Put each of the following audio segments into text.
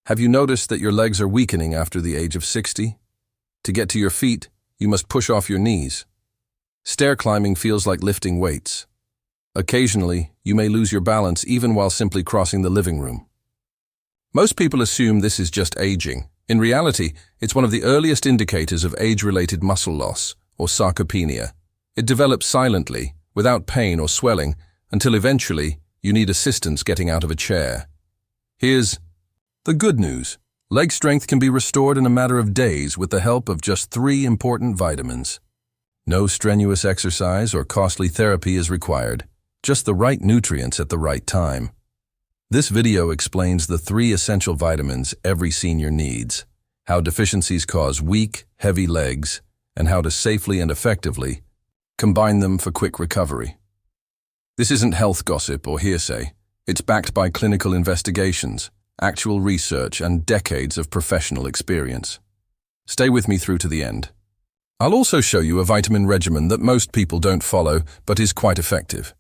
Have you noticed that your legs are weakening after the age of 60? To get to your feet, you must push off your knees. Stair climbing feels like lifting weights. Occasionally, you may lose your balance even while simply crossing the living room. Most people assume this is just aging. In reality, it's one of the earliest indicators of age-related muscle loss, or sarcopenia. It develops silently, without pain or swelling, until eventually you need assistance getting out of a chair. Here's the good news. Leg strength can be restored in a matter of days with the help of just 3 important vitamins. No strenuous exercise or costly therapy is required, just the right nutrients at the right time. This video explains the 3 essential vitamins every senior needs, how deficiencies cause weak, heavy legs, and how to safely and effectively combine them for quick recovery. This isn't health gossip or hearsay. It's backed by clinical investigations, actual research, and decades of professional experience. Stay with me through to the end. I'll also show you a vitamin regimen that most people don't follow, but is quite effective.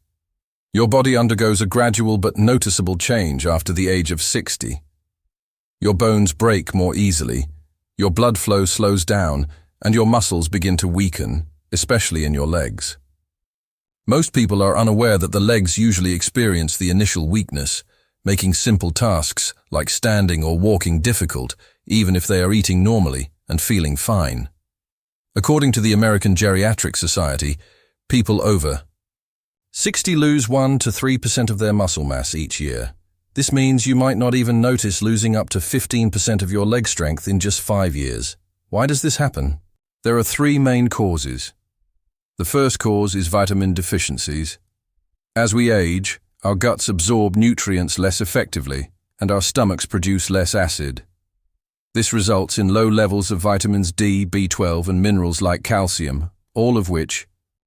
Your body undergoes a gradual but noticeable change after the age of 60. Your bones break more easily, your blood flow slows down, and your muscles begin to weaken, especially in your legs. Most people are unaware that the legs usually experience the initial weakness, making simple tasks like standing or walking difficult, even if they are eating normally and feeling fine. According to the American Geriatric Society, people over 60 lose 1 to 3% of their muscle mass each year. This means you might not even notice losing up to 15% of your leg strength in just 5 years. Why does this happen? There are 3 main causes. The first cause is vitamin deficiencies. As we age, our guts absorb nutrients less effectively, and our stomachs produce less acid. This results in low levels of vitamins D, B12, and minerals like calcium, all of which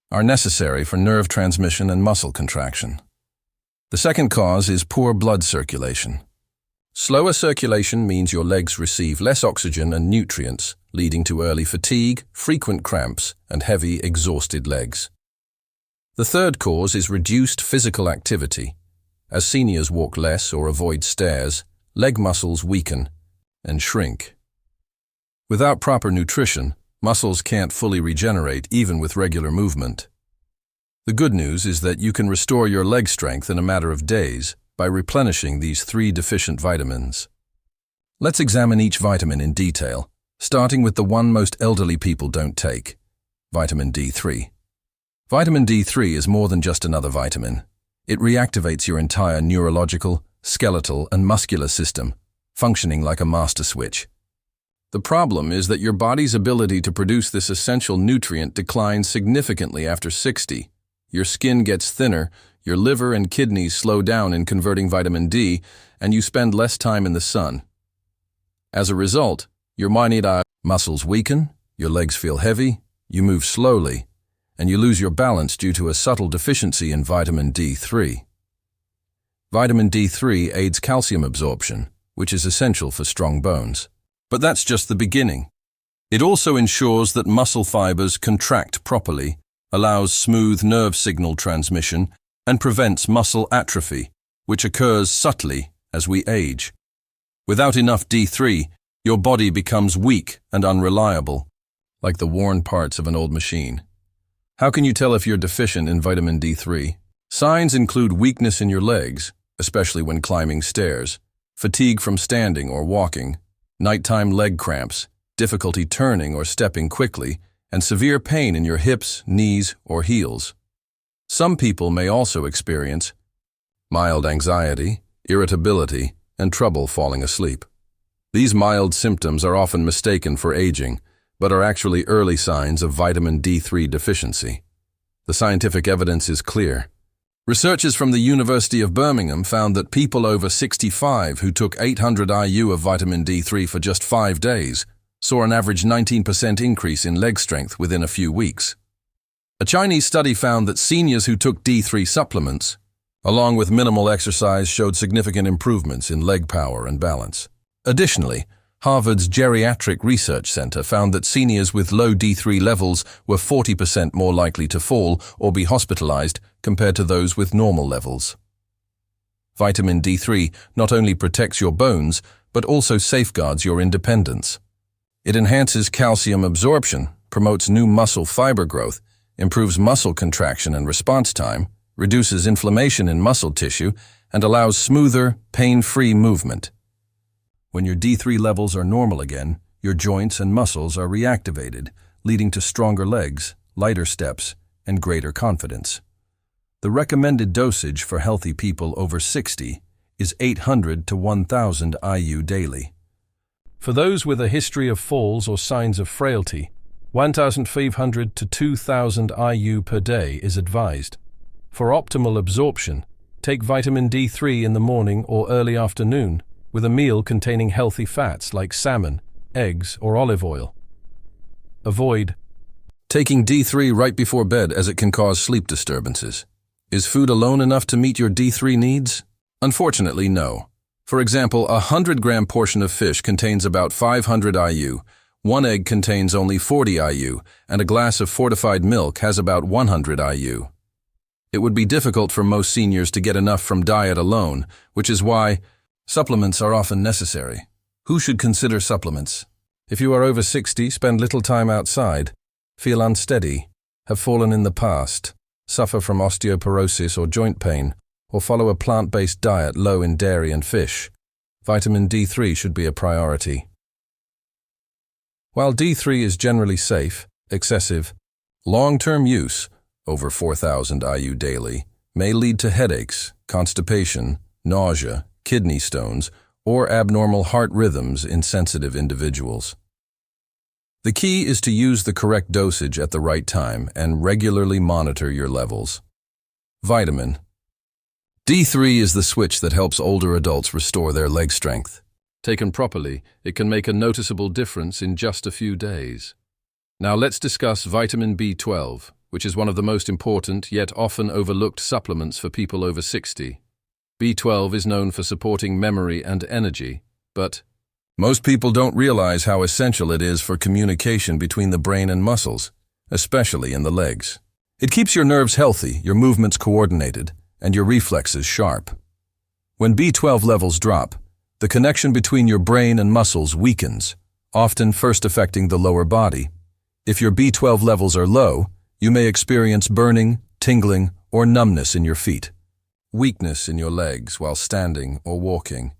are necessary for nerve transmission and muscle contraction. The second cause is poor blood circulation. Slower circulation means your legs receive less oxygen and nutrients, leading to early fatigue, frequent cramps, and heavy, exhausted legs. The third cause is reduced physical activity. As seniors walk less or avoid stairs, leg muscles weaken and shrink. Without proper nutrition, muscles can't fully regenerate even with regular movement. The good news is that you can restore your leg strength in a matter of days by replenishing these 3 deficient vitamins. Let's examine each vitamin in detail, starting with the one most elderly people don't take, vitamin D3. Vitamin D3 is more than just another vitamin. It reactivates your entire neurological, skeletal, and muscular system, functioning like a master switch. The problem is that your body's ability to produce this essential nutrient declines significantly after 60. Your skin gets thinner, your liver and kidneys slow down in converting vitamin D, and you spend less time in the sun. As a result, your muscles weaken, your legs feel heavy, you move slowly, and you lose your balance due to a subtle deficiency in vitamin D3. Vitamin D3 aids calcium absorption, which is essential for strong bones. But that's just the beginning. It also ensures that muscle fibers contract properly, allows smooth nerve signal transmission, and prevents muscle atrophy, which occurs subtly as we age. Without enough D3, your body becomes weak and unreliable, like the worn parts of an old machine. How can you tell if you're deficient in vitamin D3? Signs include weakness in your legs, especially when climbing stairs, fatigue from standing or walking, nighttime leg cramps, difficulty turning or stepping quickly, and severe pain in your hips, knees, or heels. Some people may also experience mild anxiety, irritability, and trouble falling asleep. These mild symptoms are often mistaken for aging, but are actually early signs of vitamin D3 deficiency. The scientific evidence is clear. Researchers from the University of Birmingham found that people over 65 who took 800 IU of vitamin D3 for just 5 days saw an average 19% increase in leg strength within a few weeks. A Chinese study found that seniors who took D3 supplements, along with minimal exercise, showed significant improvements in leg power and balance. Additionally, Harvard's Geriatric Research Center found that seniors with low D3 levels were 40% more likely to fall or be hospitalized compared to those with normal levels. Vitamin D3 not only protects your bones, but also safeguards your independence. It enhances calcium absorption, promotes new muscle fiber growth, improves muscle contraction and response time, reduces inflammation in muscle tissue, and allows smoother, pain-free movement. When your D3 levels are normal again, your joints and muscles are reactivated, leading to stronger legs, lighter steps, and greater confidence. The recommended dosage for healthy people over 60 is 800 to 1,000 IU daily. For those with a history of falls or signs of frailty, 1,500 to 2,000 IU per day is advised. For optimal absorption, take vitamin D3 in the morning or early afternoon with a meal containing healthy fats like salmon, eggs, or olive oil. Avoid taking D3 right before bed as it can cause sleep disturbances. Is food alone enough to meet your D3 needs? Unfortunately, no. For example, a 100-gram portion of fish contains about 500 IU, one egg contains only 40 IU, and a glass of fortified milk has about 100 IU. It would be difficult for most seniors to get enough from diet alone, which is why supplements are often necessary. Who should consider supplements? If you are over 60, spend little time outside, feel unsteady, have fallen in the past, suffer from osteoporosis or joint pain, or follow a plant-based diet low in dairy and fish, vitamin D3 should be a priority. While D3 is generally safe, excessive, long-term use, over 4,000 IU daily, may lead to headaches, constipation, nausea, kidney stones, or abnormal heart rhythms in sensitive individuals. The key is to use the correct dosage at the right time and regularly monitor your levels. Vitamin D3 is the switch that helps older adults restore their leg strength. Taken properly, it can make a noticeable difference in just a few days. Now let's discuss vitamin B12, which is one of the most important yet often overlooked supplements for people over 60. B12 is known for supporting memory and energy, but most people don't realize how essential it is for communication between the brain and muscles, especially in the legs. It keeps your nerves healthy, your movements coordinated, and your reflexes sharp. When B12 levels drop, the connection between your brain and muscles weakens, often first affecting the lower body. If your B12 levels are low, you may experience burning, tingling, or numbness in your feet, weakness in your legs while standing or walking,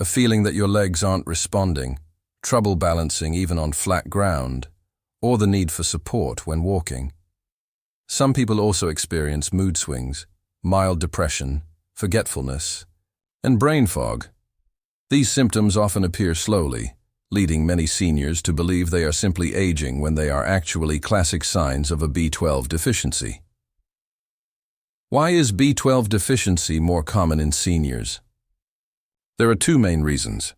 a feeling that your legs aren't responding, trouble balancing even on flat ground, or the need for support when walking. Some people also experience mood swings, mild depression, forgetfulness, and brain fog. These symptoms often appear slowly, leading many seniors to believe they are simply aging when they are actually classic signs of a B12 deficiency. Why is B12 deficiency more common in seniors? There are two main reasons.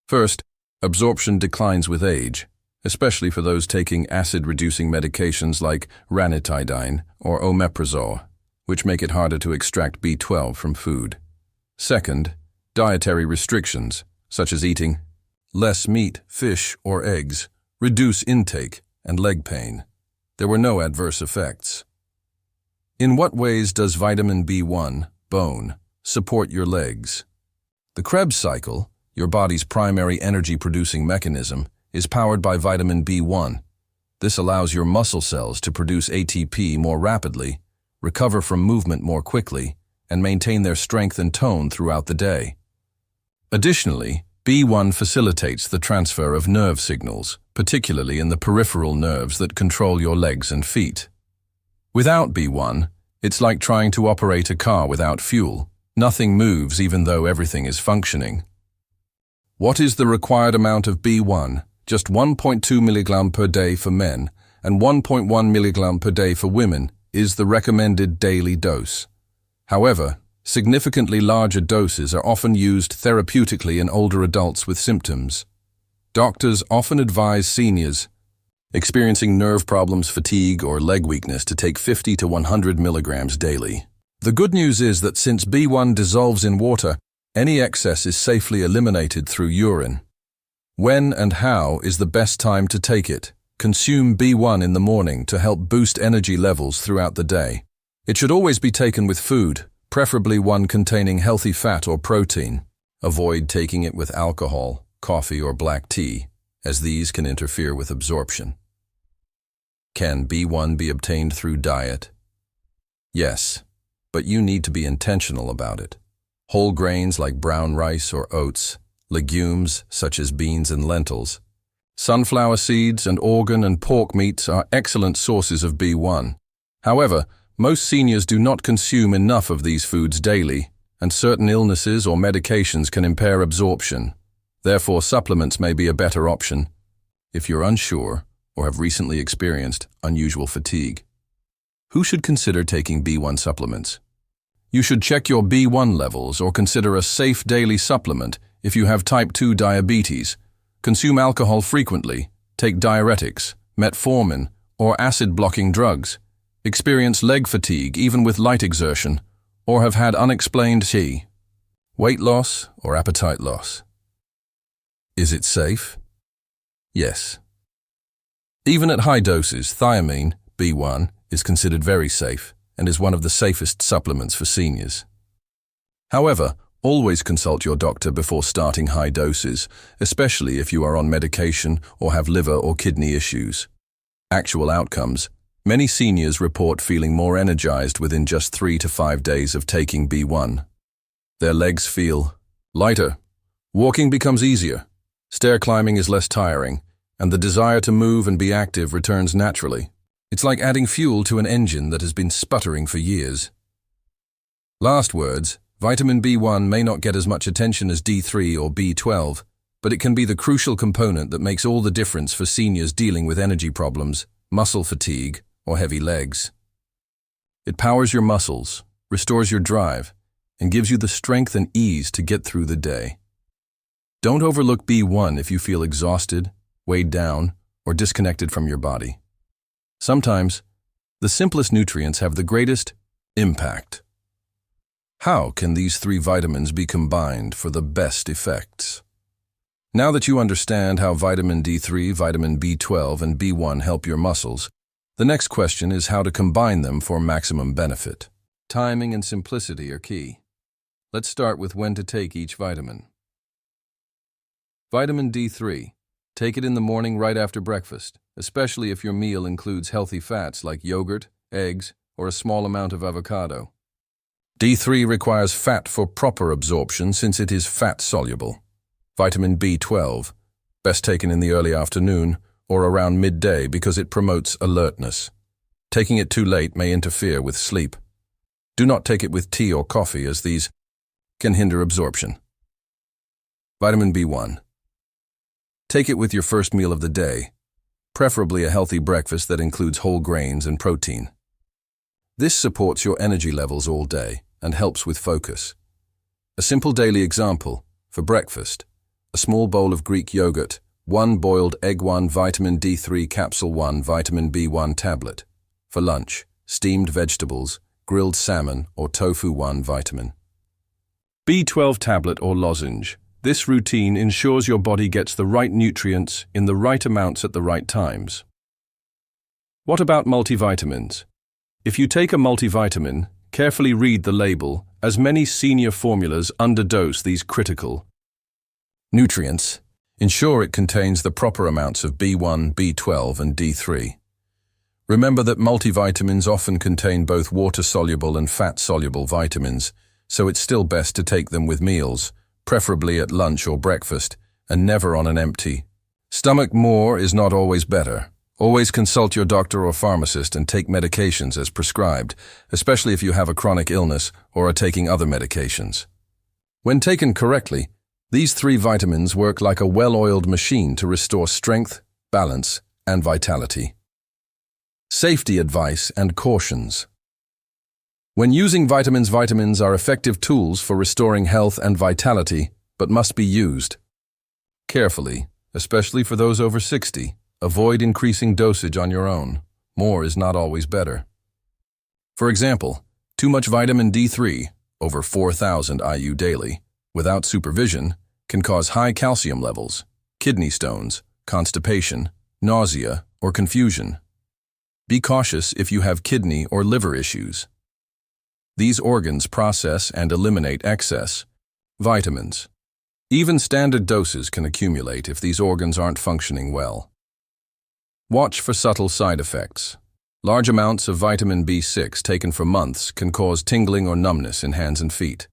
First, absorption declines with age, especially for those taking acid-reducing medications like ranitidine or omeprazole, which make it harder to extract B12 from food. Second, dietary restrictions, such as eating less meat, fish, or eggs, reduce intake and leg pain. There were no adverse effects. In what ways does vitamin B1, bone, support your legs? The Krebs cycle, your body's primary energy-producing mechanism, is powered by vitamin B1. This allows your muscle cells to produce ATP more rapidly, recover from movement more quickly, and maintain their strength and tone throughout the day. Additionally, B1 facilitates the transfer of nerve signals, particularly in the peripheral nerves that control your legs and feet. Without B1, it's like trying to operate a car without fuel. Nothing moves even though everything is functioning. What is the required amount of B1? Just 1.2 mg per day for men and 1.1 mg per day for women is the recommended daily dose. However, significantly larger doses are often used therapeutically in older adults with symptoms. Doctors often advise seniors experiencing nerve problems, fatigue, or leg weakness to take 50 to 100 milligrams daily. The good news is that since B1 dissolves in water, any excess is safely eliminated through urine. When and how is the best time to take it? Consume B1 in the morning to help boost energy levels throughout the day. It should always be taken with food, preferably one containing healthy fat or protein. Avoid taking it with alcohol, coffee, or black tea, as these can interfere with absorption. Can B1 be obtained through diet? Yes, but you need to be intentional about it. Whole grains like brown rice or oats, legumes such as beans and lentils, sunflower seeds and organ and pork meats are excellent sources of B1. However, most seniors do not consume enough of these foods daily, and certain illnesses or medications can impair absorption. Therefore, supplements may be a better option if you're unsure or have recently experienced unusual fatigue. Who should consider taking B1 supplements? You should check your B1 levels or consider a safe daily supplement if you have type 2 diabetes, consume alcohol frequently, take diuretics, metformin, or acid-blocking drugs, experience leg fatigue even with light exertion, or have had unexplained weight loss or appetite loss. Is it safe? Yes. Even at high doses, thiamine, B1, is considered very safe and is one of the safest supplements for seniors. However, always consult your doctor before starting high doses, especially if you are on medication or have liver or kidney issues. Actual outcomes: many seniors report feeling more energized within just 3 to 5 days of taking B1. Their legs feel lighter, walking becomes easier, stair climbing is less tiring, and the desire to move and be active returns naturally. It's like adding fuel to an engine that has been sputtering for years. Last words, vitamin B1 may not get as much attention as D3 or B12, but it can be the crucial component that makes all the difference for seniors dealing with energy problems, muscle fatigue, or heavy legs. It powers your muscles, restores your drive, and gives you the strength and ease to get through the day. Don't overlook B1 if you feel exhausted, weighed down, or disconnected from your body. Sometimes, the simplest nutrients have the greatest impact. How can these 3 vitamins be combined for the best effects? Now that you understand how vitamin D3, vitamin B12, and B1 help your muscles, the next question is how to combine them for maximum benefit. Timing and simplicity are key. Let's start with when to take each vitamin. Vitamin D3. Take it in the morning right after breakfast, especially if your meal includes healthy fats like yogurt, eggs, or a small amount of avocado. D3 requires fat for proper absorption since it is fat-soluble. Vitamin B12, best taken in the early afternoon or around midday because it promotes alertness. Taking it too late may interfere with sleep. Do not take it with tea or coffee as these can hinder absorption. Vitamin B1. Take it with your first meal of the day, preferably a healthy breakfast that includes whole grains and protein. This supports your energy levels all day and helps with focus. A simple daily example: for breakfast, a small bowl of Greek yogurt, 1 boiled egg, 1 vitamin D3 capsule, 1 vitamin B1 tablet. For lunch, steamed vegetables, grilled salmon or tofu, 1 vitamin B12 tablet or lozenge. This routine ensures your body gets the right nutrients in the right amounts at the right times. What about multivitamins? If you take a multivitamin, carefully read the label, as many senior formulas underdose these critical nutrients. Ensure it contains the proper amounts of B1, B12, and D3. Remember that multivitamins often contain both water-soluble and fat-soluble vitamins, so it's still best to take them with meals, preferably at lunch or breakfast, and never on an empty stomach. More is not always better. Always consult your doctor or pharmacist and take medications as prescribed, especially if you have a chronic illness or are taking other medications. When taken correctly, these 3 vitamins work like a well-oiled machine to restore strength, balance, and vitality. Safety advice and cautions. When using vitamins, vitamins are effective tools for restoring health and vitality, but must be used carefully, especially for those over 60. Avoid increasing dosage on your own. More is not always better. For example, too much vitamin D3, over 4,000 IU daily, without supervision, can cause high calcium levels, kidney stones, constipation, nausea, or confusion. Be cautious if you have kidney or liver issues. These organs process and eliminate excess vitamins. Even standard doses can accumulate if these organs aren't functioning well. Watch for subtle side effects. Large amounts of vitamin B6 taken for months can cause tingling or numbness in hands and feet.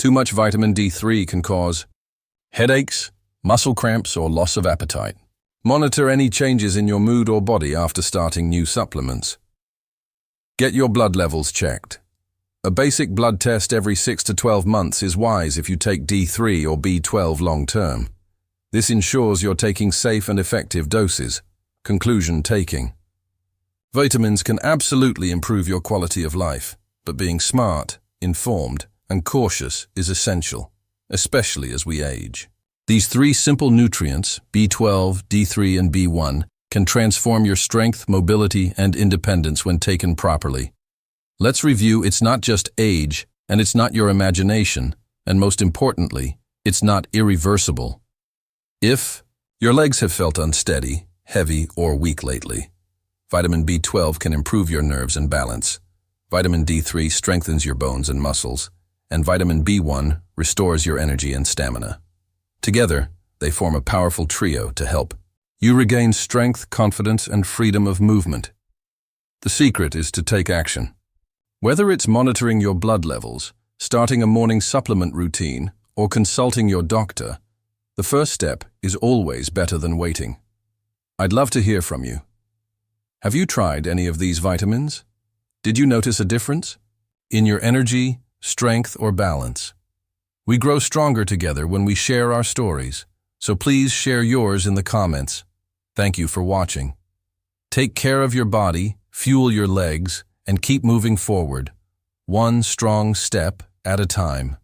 Too much vitamin D3 can cause headaches, muscle cramps, or loss of appetite. Monitor any changes in your mood or body after starting new supplements. Get your blood levels checked. A basic blood test every 6 to 12 months is wise if you take D3 or B12 long-term. This ensures you're taking safe and effective doses. Conclusion taking. Vitamins can absolutely improve your quality of life, but being smart, informed, and cautious is essential, especially as we age. These 3 simple nutrients, B12, D3, and B1, can transform your strength, mobility, and independence when taken properly. Let's review: it's not just age, and it's not your imagination, and most importantly, it's not irreversible. If your legs have felt unsteady, heavy, or weak lately, vitamin B12 can improve your nerves and balance. Vitamin D3 strengthens your bones and muscles, and vitamin B1 restores your energy and stamina. Together, they form a powerful trio to help you regain strength, confidence, and freedom of movement. The secret is to take action. Whether it's monitoring your blood levels, starting a morning supplement routine, or consulting your doctor, the first step is always better than waiting. I'd love to hear from you. Have you tried any of these vitamins? Did you notice a difference in your energy, strength, or balance? We grow stronger together when we share our stories, so please share yours in the comments. Thank you for watching. Take care of your body, fuel your legs, and keep moving forward, one strong step at a time.